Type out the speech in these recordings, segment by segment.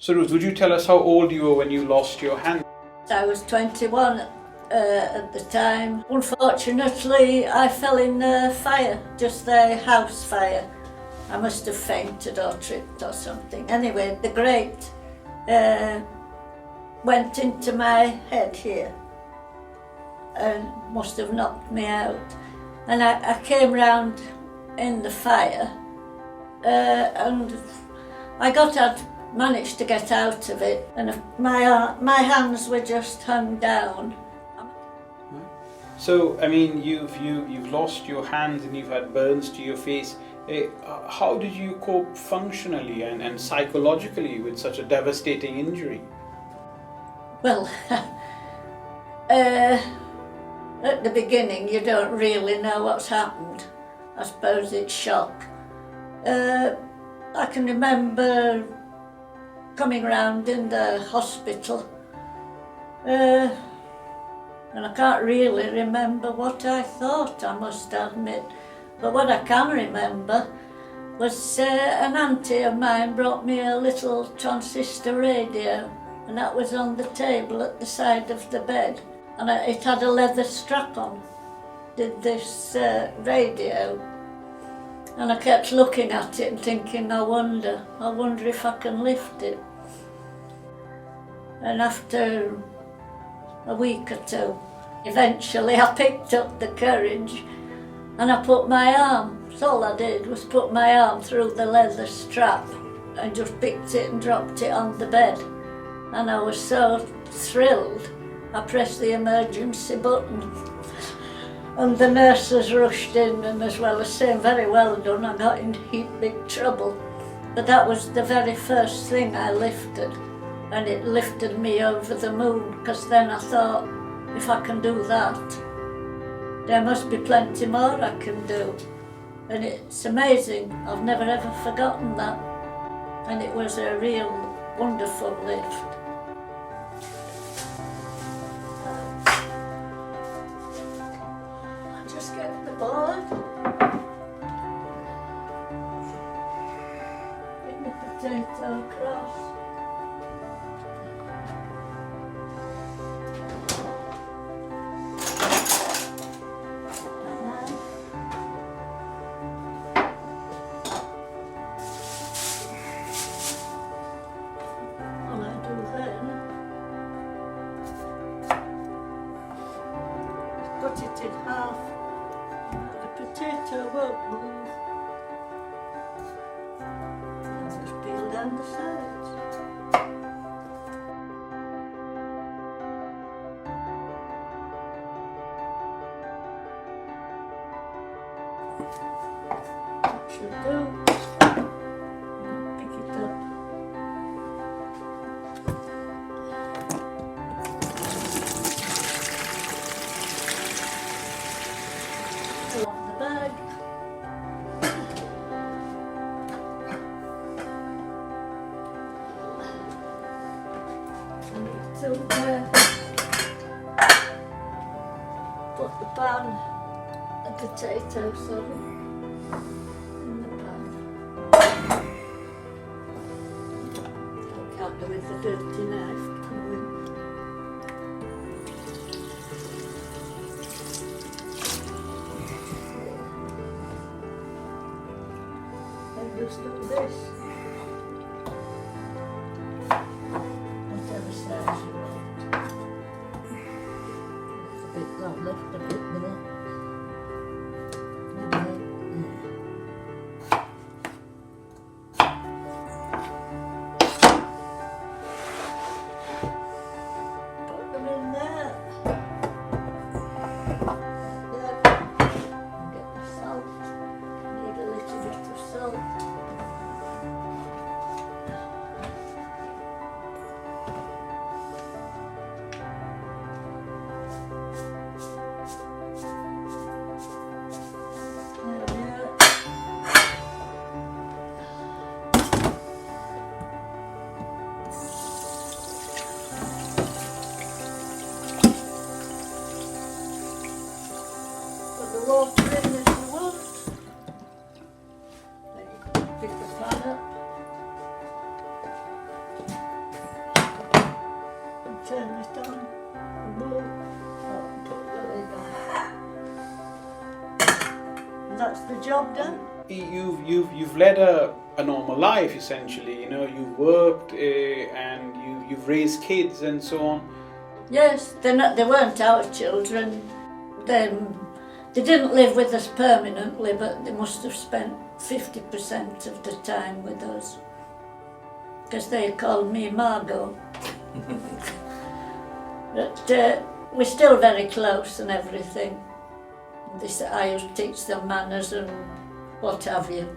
So Ruth, would you tell us how old you were when you lost your hand? I was 21 at the time. Unfortunately, I fell in a fire, just the house fire. I must have fainted or tripped or something. Anyway, the grate went into my head here and must have knocked me out. And I came round in the fire and I managed to get out of it, and my hands were just hung down. So, I mean, you've lost your hands and you've had burns to your face. How did you cope functionally and psychologically with such a devastating injury? Well, at the beginning you don't really know what's happened. I suppose it's shock. I can remember coming round in the hospital and I can't really remember what I thought, I must admit. But what I can remember was an auntie of mine brought me a little transistor radio, and that was on the table at the side of the bed. And it had a leather strap on, did this radio. And I kept looking at it and thinking, I wonder if I can lift it. And after a week or two, eventually I picked up the courage and I put my arm, that's all I did was put my arm through the leather strap and just picked it and dropped it on the bed. And I was so thrilled, I pressed the emergency button. And the nurses rushed in, and as well as saying, very well done, I got in heap big trouble. But that was the very first thing I lifted, and it lifted me over the moon, because then I thought, if I can do that, there must be plenty more I can do. And it's amazing, I've never ever forgotten that. And it was a real wonderful lift. Just get the board. Get the potato across. All I do then is cut it in half. The potato won't move. And just peel down the sides. That should do. Pick it up. Pull off the bag. I need to put the pan, the potato, sorry, in the pan. I can't do with the dirty knife, can we? I just do this. Whatever size you want. It's a bit, that left a bit there. Put them in there. Get the salt. Need a little bit of salt. you've led a normal life essentially. You know, you've worked and you've raised kids and so on. Yes, they weren't our children. They didn't live with us permanently, but they must have spent 50% of the time with us. Because they called me Margot. But we're still very close and everything. I used to teach them manners and what have you.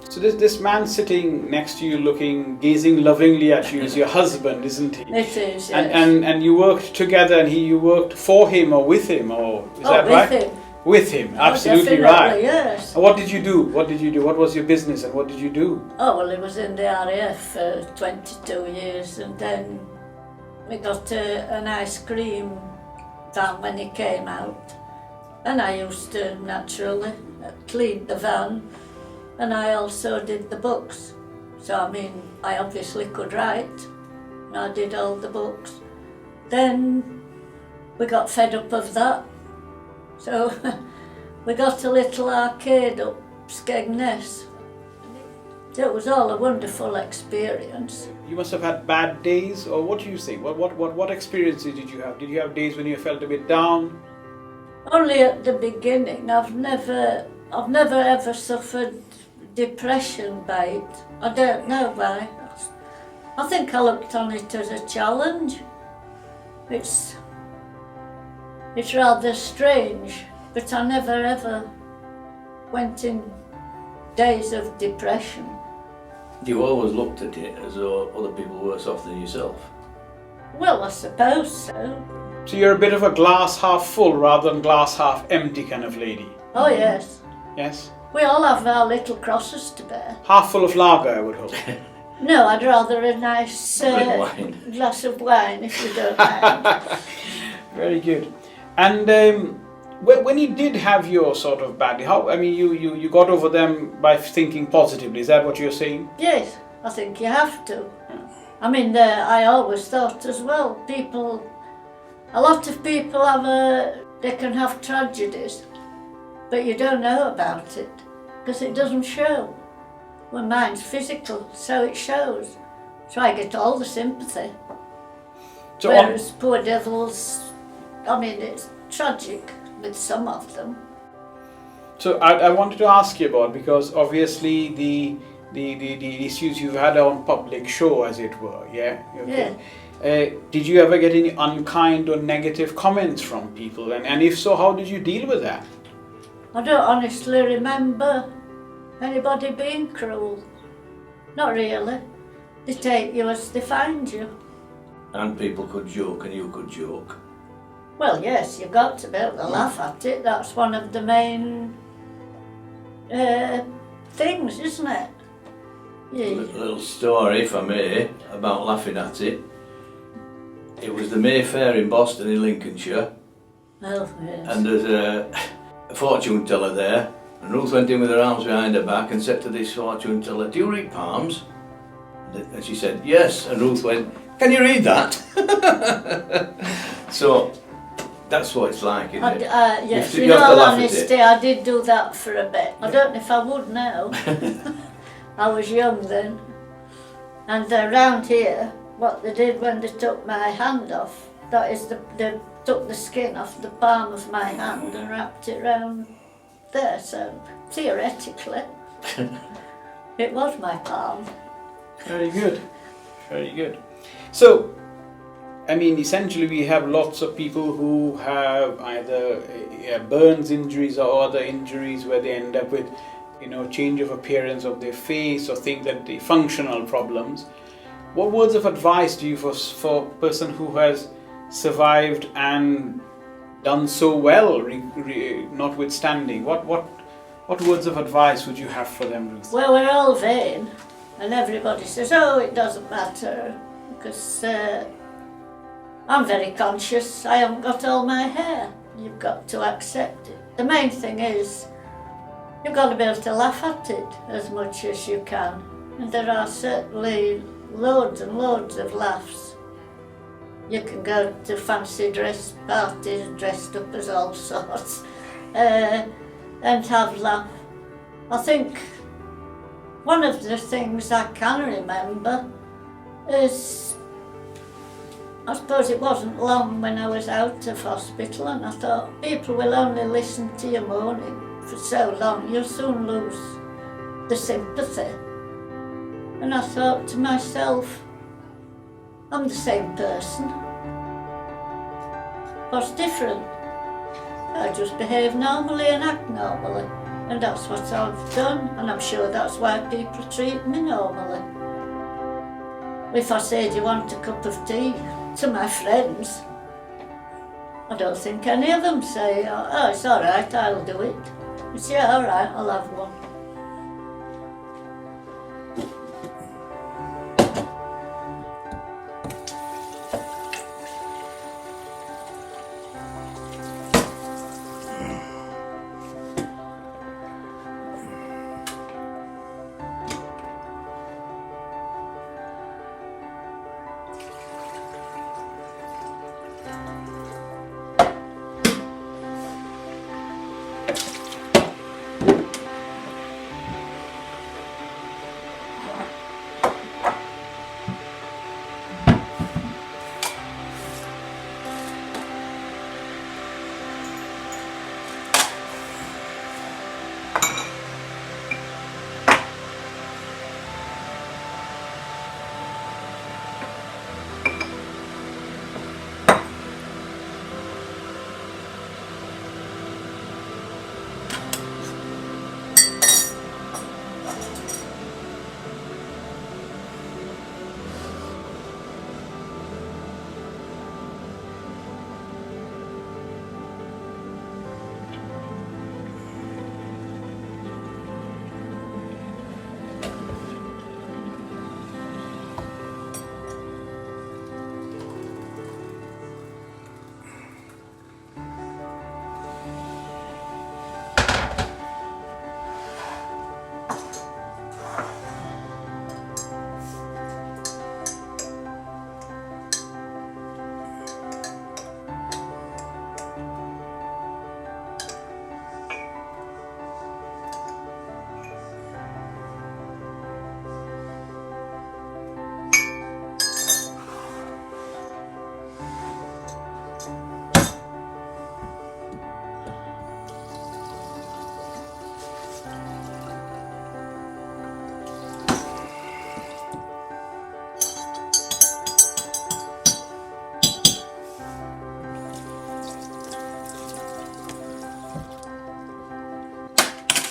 So this man sitting next to you, gazing lovingly at you, is your husband, isn't he? It is, yes. And you worked together, and you worked for him or with him, or is that right? With him. With him, absolutely definitely, right. Yes. And what did you do? What did you do? What was your business, and what did you do? Oh, well, he was in the RAF for 22 years, and then we got an ice cream van when he came out. And I used to, naturally, clean the van, and I also did the books. So, I mean, I obviously could write, and I did all the books. Then we got fed up of that, so we got a little arcade up Skegness. It was all a wonderful experience. You must have had bad days, or what do you think? What experiences did you have? Did you have days when you felt a bit down? Only at the beginning. I've never ever suffered depression by it. I don't know why. I think I looked on it as a challenge. It's rather strange, but I never ever went in days of depression. You always looked at it as though other people were worse off than yourself. Well, I suppose so. So you're a bit of a glass half full rather than glass half empty kind of lady. Oh yes. Yes? We all have our little crosses to bear. Half full of lager, I would hope. No, I'd rather a nice wine. glass of wine, if you don't mind. Very good. And when you did have your sort of bad day, you got over them by thinking positively, is that what you're saying? Yes, I think you have to. I mean, I always thought as well, a lot of people they can have tragedies, but you don't know about it, because it doesn't show. Well, mine's physical, so it shows. So I get all the sympathy. So Whereas poor devils, I mean, it's tragic with some of them. So I wanted to ask you about, because obviously the issues you've had on public show, as it were, yeah? Okay. Yeah. Did you ever get any unkind or negative comments from people? And if so, how did you deal with that? I don't honestly remember anybody being cruel. Not really. They take you as they find you. And people could joke and you could joke. Well, yes, you've got to be able to laugh at it. That's one of the main things, isn't it? Yeah. A little story, if I may, about laughing at it. It was the Mayfair in Boston in Lincolnshire. Oh, yes. And there's a fortune teller there. And Ruth went in with her arms behind her back and said to this fortune teller, "Do you read palms?" And she said, "Yes." And Ruth went, "Can you read that?" So that's what it's like, isn't it? Yes, You in have to all laugh at honesty, it. I did do that for a bit. I don't know if I would now. I was young then. And around here, what they did when they took my hand off, that is, they took the skin off the palm of my hand and wrapped it round there. So theoretically, it was my palm. Very good. Very good. So, I mean, essentially we have lots of people who have either burns injuries or other injuries where they end up with, change of appearance of their face, or think that the functional problems. What words of advice do you for a person who has survived and done so well, notwithstanding? What words of advice would you have for them, Ruth? Well, we're all vain, and everybody says, "Oh, it doesn't matter," because I'm very conscious. I haven't got all my hair. You've got to accept it. The main thing is, you've got to be able to laugh at it as much as you can. And there are certainly loads and loads of laughs. You can go to fancy dress parties dressed up as all sorts and have laugh. I think One of the things I can remember is, I suppose it wasn't long when I was out of hospital, and I thought, people will only listen to you moaning for so long, you'll soon lose the sympathy. And I thought to myself, I'm the same person. What's different? I just behave normally and act normally. And that's what I've done, and I'm sure that's why people treat me normally. If I say, do you want a cup of tea, to my friends, I don't think any of them say, oh, it's all right, I'll do it. It's, yeah, all right, I'll have one.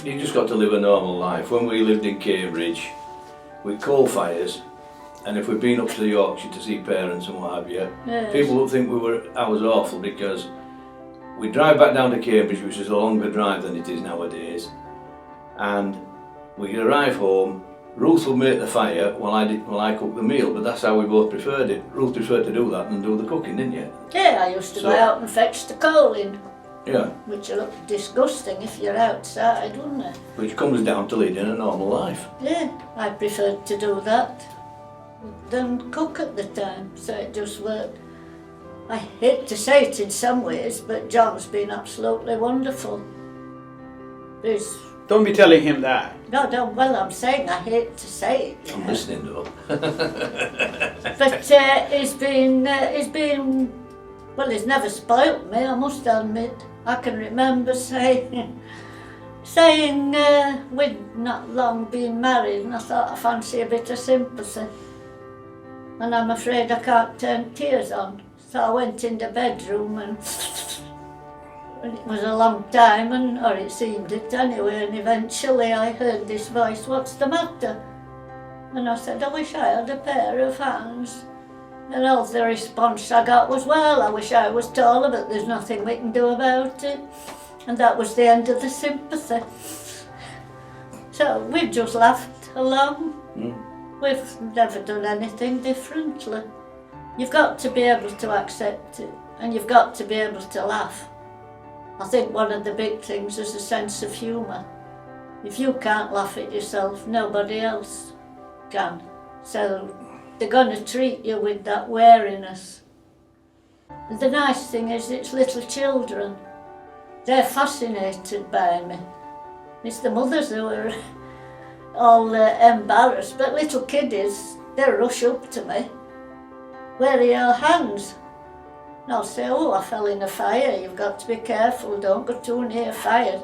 You just got to live a normal life. When we lived in Cambridge, with coal fires, and if we'd been up to Yorkshire to see parents and what have you, Yes. people would think I was awful, because we drive back down to Cambridge, which is a longer drive than it is nowadays, and we arrive home. Ruth would make the fire while I cook the meal, but that's how we both preferred it. Ruth preferred to do that than do the cooking, didn't you? Yeah, I used to go out and fetch the coal in, Yeah. which looked disgusting if you're outside, wouldn't it? Which comes down to leading a normal life. Yeah, I preferred to do that than cook at the time, so it just worked. I hate to say it in some ways, but John's been absolutely wonderful. He's, Don't be telling him that. no, well, I'm saying I hate to say it. I'm listening though. But he's been, well, he's never spoilt me, I must admit. I can remember saying, we'd not long been married, and I thought I fancy a bit of sympathy. And I'm afraid I can't turn tears on. So I went in the bedroom, and it was a long time, or it seemed it anyway, and eventually I heard this voice, "What's the matter?" And I said, "I wish I had a pair of hands." And all the response I got was, "Well, I wish I was taller, but there's nothing we can do about it." And that was the end of the sympathy. So we've just laughed along. We've never done anything differently. You've got to be able to accept it, and you've got to be able to laugh. I think one of the big things is a sense of humour. If you can't laugh at yourself, nobody else can. So they're going to treat you with that wariness. The nice thing is it's little children. They're fascinated by me. It's the mothers who are all embarrassed, but little kiddies, they rush up to me. Where are your hands? And I'll say, oh, I fell in a fire, you've got to be careful, don't go too near fire.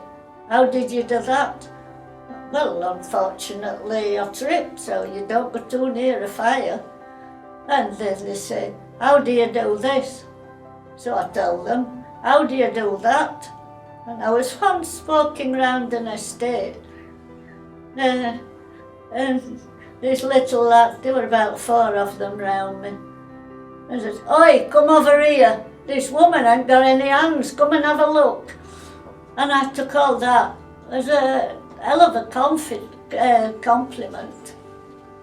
How did you do that? Well, unfortunately I tripped, so you don't go too near a fire. And then they say, how do you do this? So I tell them, how do you do that? And I was once walking round an estate, and these little lads, there were about 4 of them round me. I said, oi, come over here, this woman ain't got any hands, come and have a look. And I took all that as a hell of a compliment.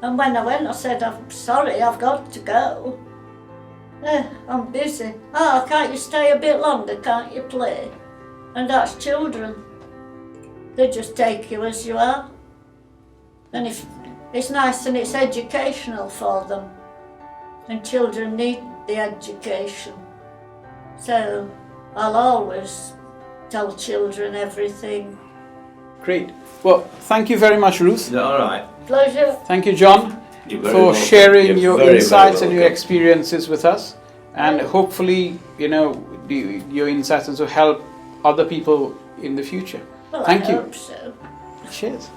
And when I went, I said, I'm sorry, I've got to go. I'm busy. Oh, can't you stay a bit longer, can't you play? And that's children. They just take you as you are. And if it's nice and it's educational for them. And children need the education. So I'll always tell children everything. Great. Well, thank you very much, Ruth. Is that all right? Pleasure. Thank you, John, You're very for welcome. sharing You're your very, insights very and your welcome. experiences with us. And hopefully, your insights will help other people in the future. Well, Thank I you. hope so. Cheers.